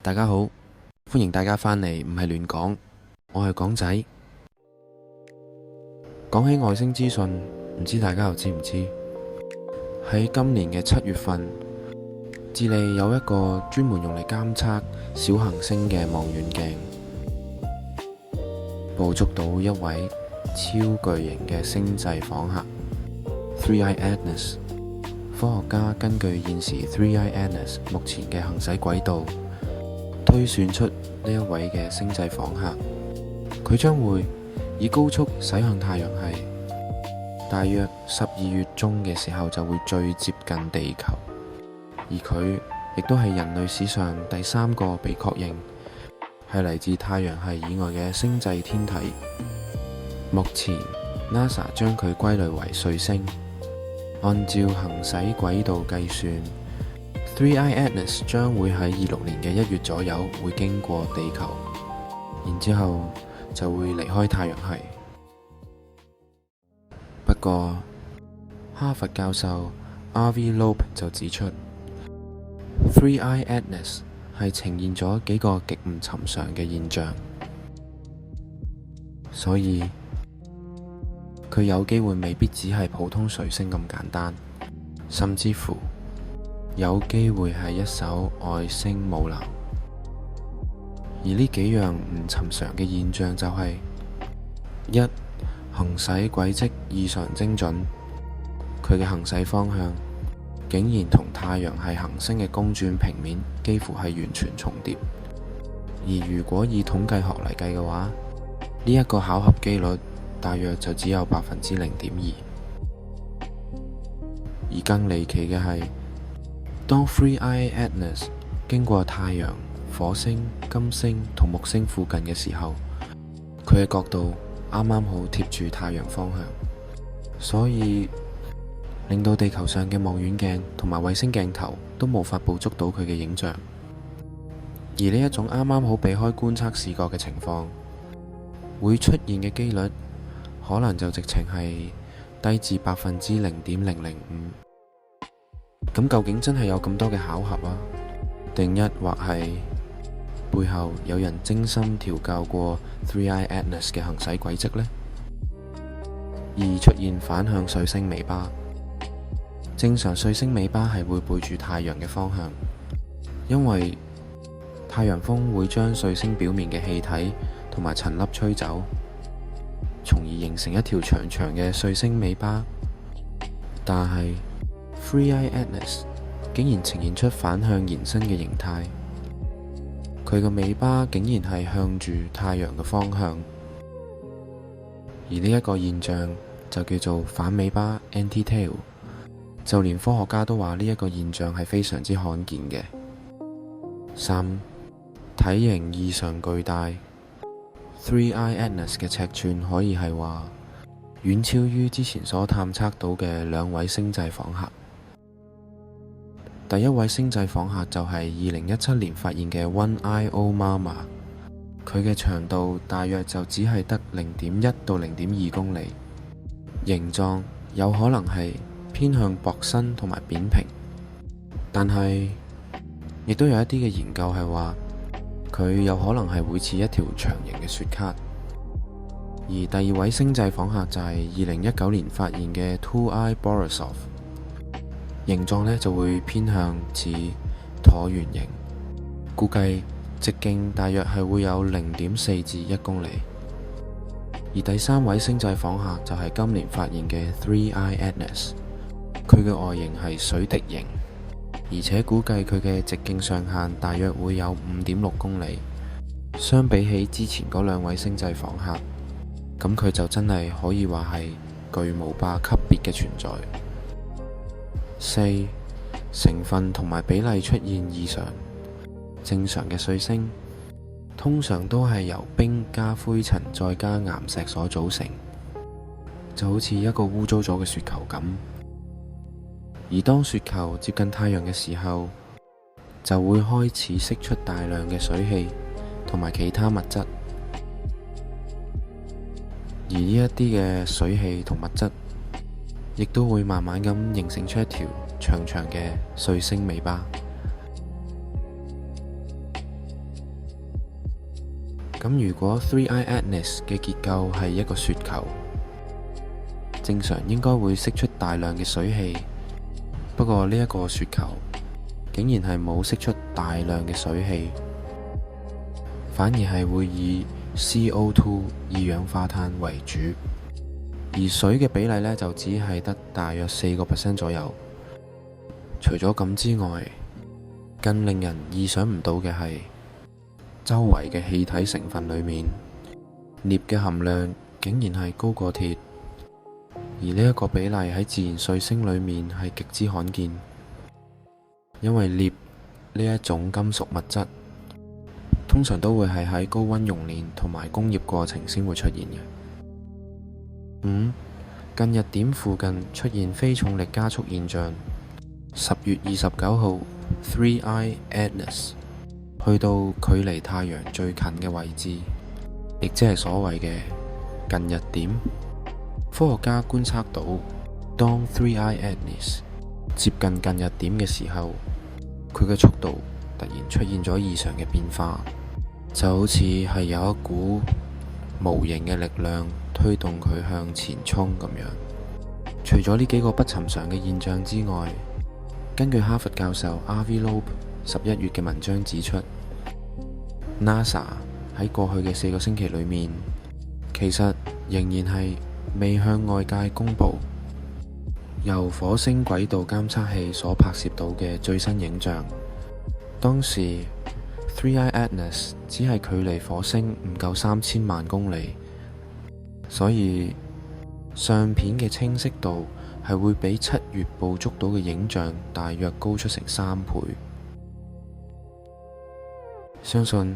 大家好，歡迎大家返嚟，唔係亂講，我係港仔。講起外星資訊，唔知大家又知唔知？喺今年嘅7月份，智利有一個專門用嚟監測小行星嘅望遠鏡，捕捉到一位超巨型嘅星際訪客 3I Atlas。科學家根據現時 3I Atlas 目前嘅行駛軌道，推算出呢一位嘅星際訪客，佢將會以高速駛向太陽系，大約12月中嘅時候就會最接近地球，而佢亦都係人類史上第3個被確認係嚟自太陽系以外嘅星際天體。目前 NASA 將佢歸類為彗星，按照行駛軌道計算，3I Atlas 將會喺26年嘅1月左右會經過地球，然之後就會離開太陽系。不過，哈佛教授 R.V. Loeb 就指出，3I Atlas 係呈現咗幾個極唔尋常嘅現象，所以佢有機會未必只係普通彗星咁簡單，甚至乎有機會係一艘外星母艦。而呢幾樣唔尋常嘅現象就係：一、行駛軌跡異常精準，佢嘅行駛方向竟然同太陽系行星嘅公轉平面幾乎係完全重疊。而如果以統計學嚟計嘅話，呢一個巧合機率大約就只有0.2%。而更離奇嘅係，當 3I Atlas 經過太陽、火星、金星同木星附近嘅時候，佢嘅角度啱啱好貼住太陽方向，所以令到地球上嘅望遠鏡同埋衛星鏡頭都無法捕捉到佢嘅影像。而呢一種啱啱好避開觀測視角嘅情況，會出現嘅機率可能就直情係低至0.005%。咁究竟真係有咁多嘅巧合啊？定抑或係背後有人精心調校過 3I Atlas 嘅行駛軌跡呢？而出現反向彗星尾巴。正常彗星尾巴係會背住太陽嘅方向，因為太陽風會將彗星表面嘅氣體同埋塵粒吹走，從而形成一條長長嘅彗星尾巴。但係 3I Atlas 竟然呈現出反向延伸嘅形態，佢嘅尾巴竟然係向住太陽嘅方向，而呢一個現象就叫做反尾巴 （anti-tail）。就連科學家都話呢一個現象係非常之罕見嘅。3. 體型異常巨大， 3I Atlas 嘅尺寸可以係話遠超於之前所探測到嘅2位星際訪客。第一位星際訪客就係2017年發現嘅 One-Eye-O Mama， 佢嘅長度大約就只係得0.1到0.2公里，形狀有可能係偏向薄身同埋扁平，但係亦都有一啲嘅研究係話佢有可能係會似一條長形嘅雪茄。而第2位星際訪客就係2019年發現嘅 2I Borisov， 形狀呢就會偏向似橢圓形，估計直徑大約係會有0.4至1公里。而第3位星際訪客就係今年發現嘅 3I Atlas，佢嘅外形係水滴形，而且估計佢嘅直徑上限大約會有5.6公里。相比起之前嗰2位星際訪客，咁佢就真係可以話係巨無霸級別嘅存在。4. 成分同埋比例出現異常。正常嘅彗星通常都係由冰加灰塵再加岩石所組成，就好似一個污糟咗嘅雪球咁。而當雪球接近太陽嘅時候，就會開始釋出大量嘅水汽同埋其他物質，而呢一啲嘅水汽同物質亦都會慢慢咁形成出一條長長嘅彗星尾巴。咁如果 3I Atlas 嘅結構係一個雪球，正常應該會釋出大量嘅水氣，不過呢一個雪球竟然係冇釋出大量嘅水氣，反而係會以 CO2 二氧化碳為主，而水嘅比例呢，就只係得大約4% 左右。除咗咁之外，更令人意想唔到嘅係，周圍嘅氣體成分裏面，鎳嘅含量竟然係高過鐵，而呢一個比例喺自然彗星裏面係極之罕見，因為鎳呢一種金屬物質通常都會係喺高溫熔煉同埋工業過程先會出現嘅。近日點附近出現非重力加速現象。10月29號 3I Atlas 去到距離太陽最近嘅位置，亦即係所謂嘅近日點。科學家觀測到，當 3I Atlas 接近近日點嘅時候，佢嘅速度突然出現咗異常嘅變化，就好似係有一股無形嘅力量推動佢向前衝咁樣。除咗呢幾個不尋常嘅現象之外，根據哈佛教授 Avi Loeb 11月嘅文章指出， NASA 喺過去嘅4個星期裏面，其實仍然係未向外界公佈由火星軌道監測器所拍攝到嘅最新影像。當時 3I Atlas 只係距離火星唔夠3000萬公里，所以相片嘅清晰度係會比7月捕捉到嘅影像大約高出成3倍。相信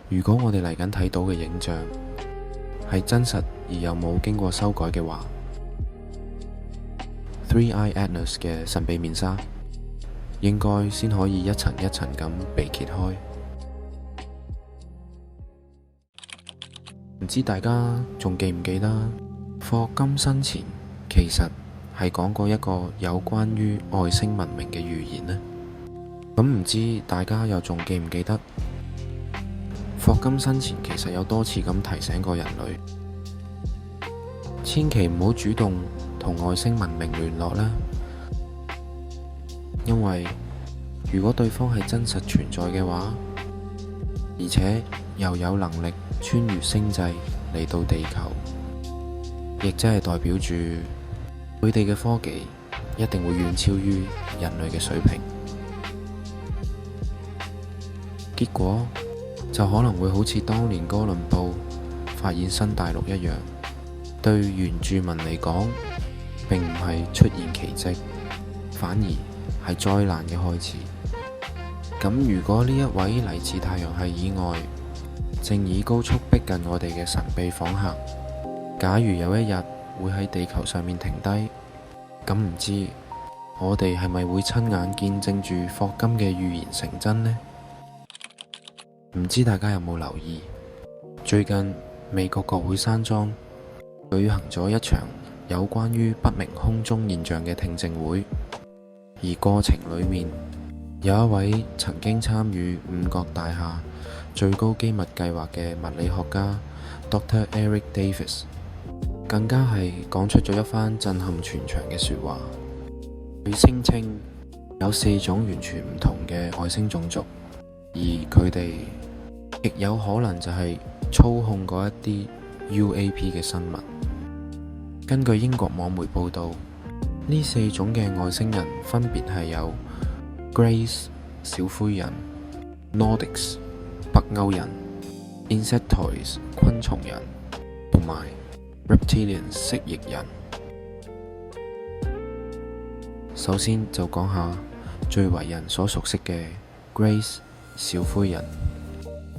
如果我哋嚟緊睇到嘅影像係真實而又冇經過修改嘅話， 3I Atlas 嘅神秘面紗應該先可以一層一層咁被揭開。唔知大家仲記唔記得霍金生前其實係講過一個有關於外星文明嘅預言呢？咁唔知大家又仲記唔記得霍金生前其實有多次咁提醒過人類，千祈唔好主動同外星文明聯絡啦，因為如果對方係真實存在嘅話，而且又有能力穿越星際嚟到地球，亦即係代表住佢哋嘅科技一定會遠超於人類嘅水平，結果就可能會好似當年哥倫布發現新大陸一樣，對原住民嚟講並唔係出現奇蹟，反而係災難嘅開始。咁如果呢一位嚟自太陽系以外，正以高速逼近我哋嘅神秘訪客，假如有一日會喺地球上面停低，咁唔知我哋係咪會親眼見證住霍金嘅預言成真呢？唔知大家有冇留意，最近美國國會山莊舉行咗一場有關於不明空中現象嘅聽證會，而過程裏面有一位曾經參與五角大廈最高機密計劃嘅物理學家 Dr. Eric Davis， 更加係講出咗一番震撼全場嘅說話。佢聲稱有4種完全唔同嘅外星種族，而佢哋極有可能就係操控嗰一啲 UAP 嘅生物。根據英國網媒報道，呢4種嘅外星人分別係有 Greys 小灰人、Nordics 北歐人、Insectoids 昆蟲人同埋 Reptilians 蜥蜴人。首先就講下最為人所熟悉嘅 Greys 小灰人。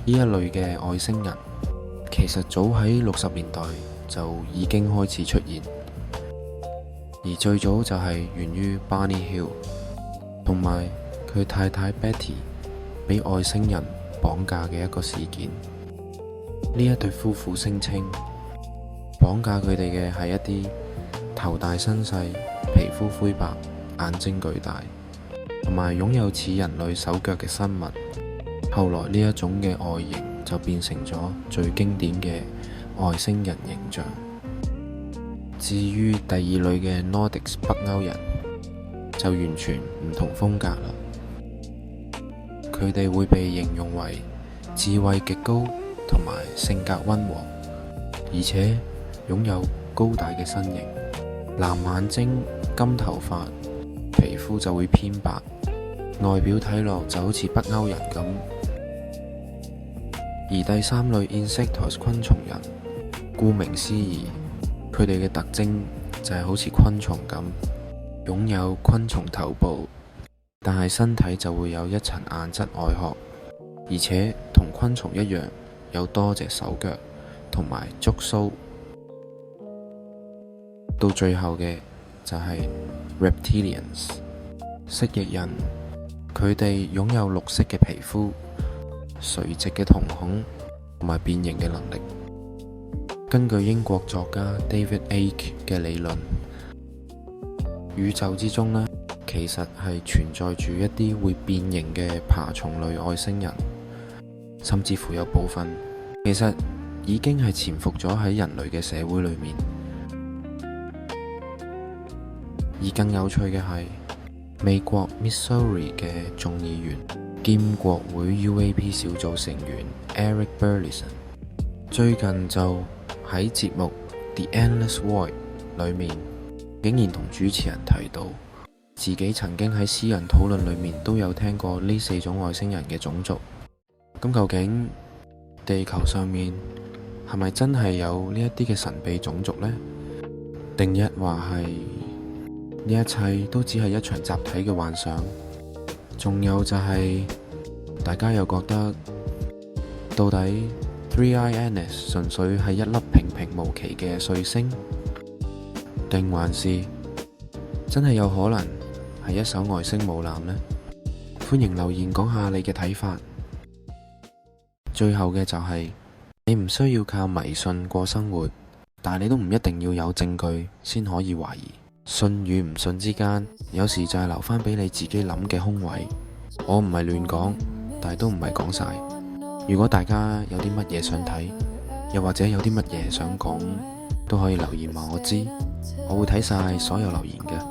呢一類嘅外星人其實早喺60年代就已經開始出現，而最早就係源於 Barney Hill 同埋佢太太 Betty 俾外星人綁架嘅一個事件。呢一對夫婦聲稱綁架佢哋嘅係一啲頭大身細、皮膚灰白、眼睛巨大同埋擁有似人類手腳嘅生物。後來呢一種嘅外形就變成咗最經典嘅外星人形象。至於第二類嘅 Nordics 北歐人，就完全唔同風格啦。佢哋會被形容為智慧極高同埋性格溫和，而且擁有高大嘅身形，藍眼睛、金頭髮，皮膚就會偏白，外表睇落就好似北歐人咁。而第三類 Insectoids 昆蟲人，顧名思義，佢哋嘅特徵就係好似昆蟲咁，擁有昆蟲頭部，但係身體就會有一層硬質外殼，而且同昆蟲一樣有多隻手腳同埋觸鬚。到最後嘅就係 Reptilians 蜥蜴人，佢哋擁有綠色嘅皮膚、垂直嘅瞳孔同埋變形嘅能力。根據英國作家 David Icke 嘅理論，宇宙之中呢，其實係存在住一啲會變形嘅爬蟲類外星人，甚至乎有部分其實已經係潛伏咗喺人類嘅社會裏面。而更有趣嘅係，美國 Missouri 嘅眾議員兼國會 UAP 小組成員 Eric Burlison 最近就喺節目 The Endless Void 裏面，竟然同主持人提到自己曾經喺私人討論裏面都有聽過呢4種外星人嘅種族。咁究竟地球上面係咪真係有呢一啲嘅神秘種族呢？定一話係呢一切都只係一場集體嘅幻想？仲有就係大家又覺得到底 3I Atlas 純粹係一粒平平無奇嘅彗星，定還是真係有可能係一艘外星母艦呢？歡迎留言講下你嘅睇法。最後嘅就係你唔需要靠迷信過生活，但係你都唔一定要有證據先可以懷疑。信與唔信之間，有時就係留翻俾你自己諗嘅空位。我唔係亂講，但係都唔係講晒。如果大家有啲乜嘢想睇，又或者有啲乜嘢想講，都可以留言話我知，我會睇晒所有留言嘅。